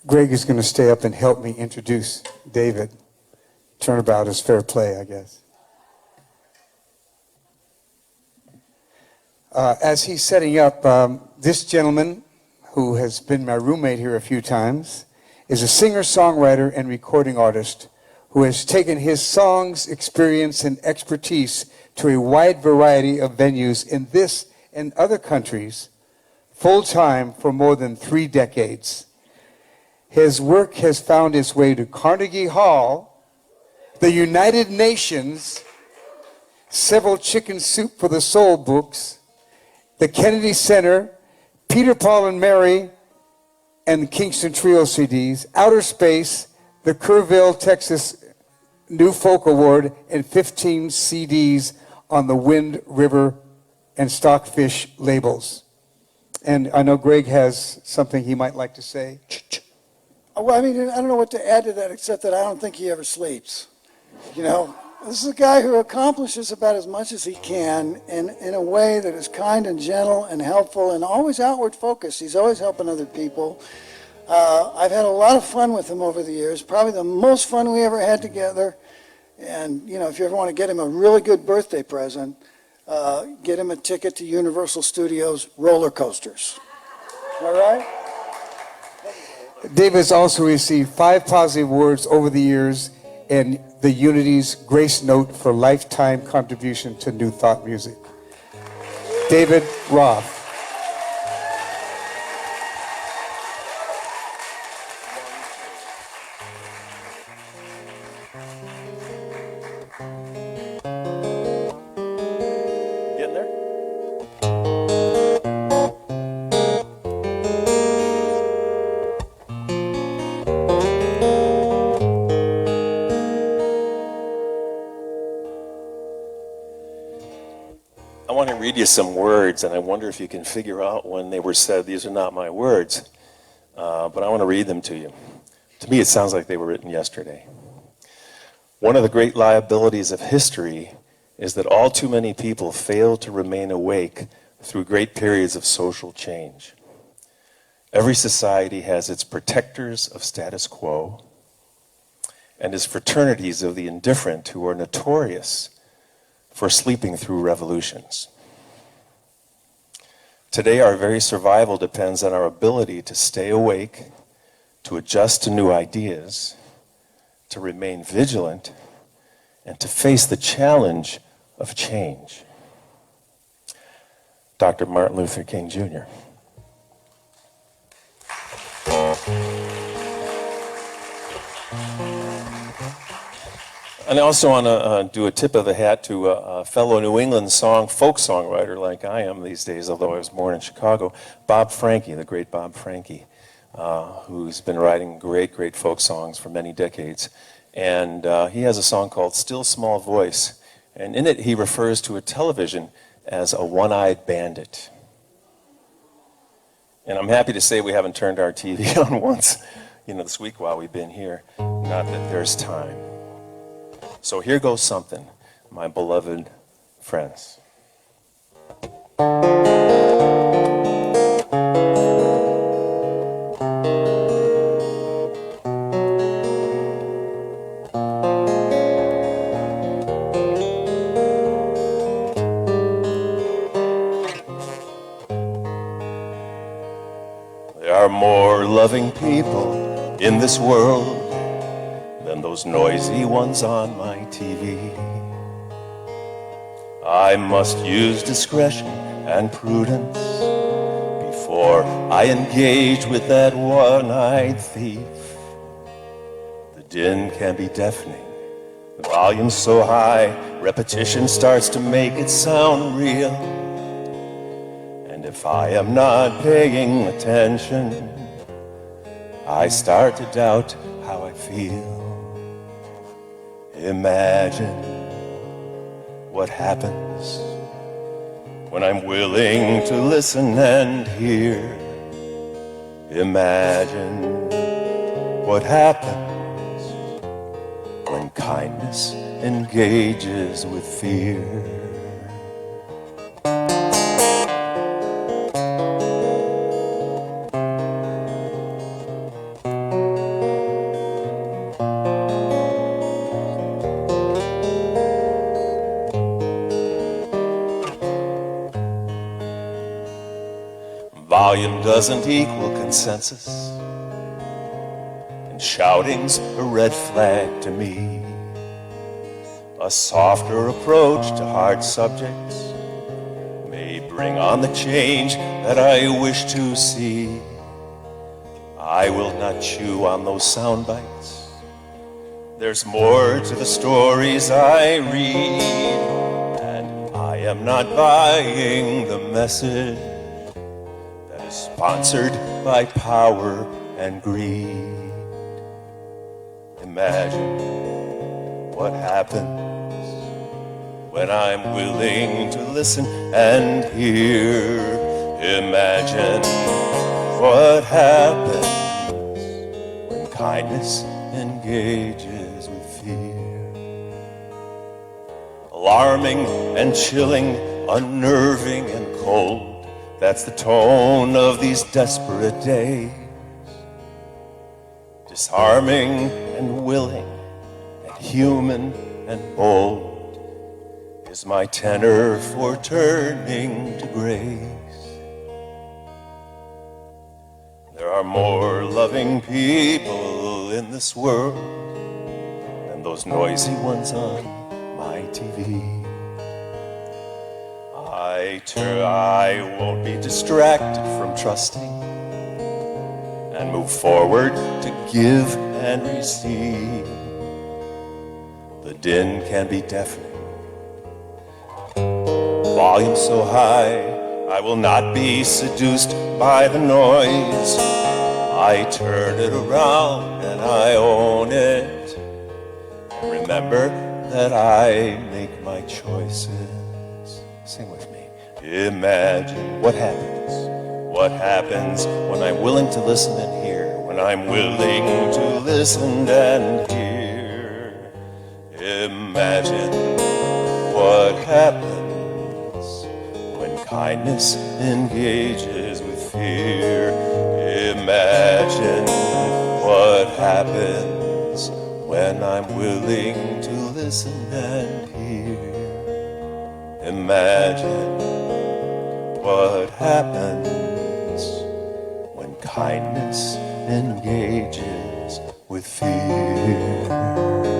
Greg is going to stay up and help me introduce David. Turnabout is fair play, I guess. As he's setting up, this gentleman, who has been my roommate here a few times, is a singer-songwriter and recording artist who has taken his songs, experience, and expertise to a wide variety of venues in this and other countries, full-time for more than 3 decades. His work has found its way to Carnegie Hall, the United Nations, several Chicken Soup for the Soul books, the Kennedy Center, Peter, Paul and Mary, and the Kingston Trio CDs, Outer Space, the Kerrville, Texas New Folk Award, and 15 CDs on the Wind River and Stockfish labels. And I know Greg has something he might like to say. Well, I mean, I don't know what to add to that except that I don't think he ever sleeps. You know, this is a guy who accomplishes about as much as he can in a way that is kind and gentle and helpful and always outward focused. He's always helping other people. I've had a lot of fun with him over the years, probably the most fun we ever had together. And, you know, if you ever want to get him a really good birthday present, get him a ticket to Universal Studios roller coasters. All right? David's also received 5 positive awards over the years and the Unity's Grace Note for lifetime contribution to New Thought music. David Roth. Getting there? I want to read you some words, and I wonder if you can figure out when they were said. These are not my words, but I want to read them to you. To me, it sounds like they were written yesterday. One of the great liabilities of history is that all too many people fail to remain awake through great periods of social change. Every society has its protectors of status quo and its fraternities of the indifferent who are notorious for sleeping through revolutions. Today, our very survival depends on our ability to stay awake, to adjust to new ideas, to remain vigilant, and to face the challenge of change. Dr. Martin Luther King, Jr. And I also want to do a tip of the hat to a fellow New England folk songwriter like I am these days, although I was born in Chicago, Bob Franke, the great Bob Franke, who's been writing great folk songs for many decades. And he has a song called Still Small Voice, and in it he refers to a television as a one-eyed bandit. And I'm happy to say we haven't turned our TV on once, this week while we've been here. Not that there's time. So here goes something, my beloved friends. There are more loving people in this world than those noisy ones on my TV. I must use discretion and prudence before I engage with that one-eyed thief. The din can be deafening, the volume's so high, repetition starts to make it sound real. And if I am not paying attention, I start to doubt how I feel. Imagine what happens when I'm willing to listen and hear. Imagine what happens when kindness engages with fear. Volume doesn't equal consensus, and shouting's a red flag to me. A softer approach to hard subjects may bring on the change that I wish to see. I will not chew on those sound bites. There's more to the stories I read, and I am not buying the message that is sponsored by power and greed. Imagine what happens when I'm willing to listen and hear. Imagine what happens when kindness engages with fear. Alarming and chilling, unnerving and cold, that's the tone of these desperate days. Disarming and willing and human and bold is my tenor for turning to grace. There are more loving people in this world than those noisy ones on my TV. I won't be distracted from trusting and move forward to give and receive. The din can be deafening, volume so high, I will not be seduced by the noise. I turn it around and I own it. And remember that I make my choices. Sing with me. Imagine what happens when I'm willing to listen and hear, when I'm willing to listen and hear. Imagine what happens when kindness engages with fear. Imagine what happens when I'm willing to listen and hear. Imagine what happens kindness engages with fear.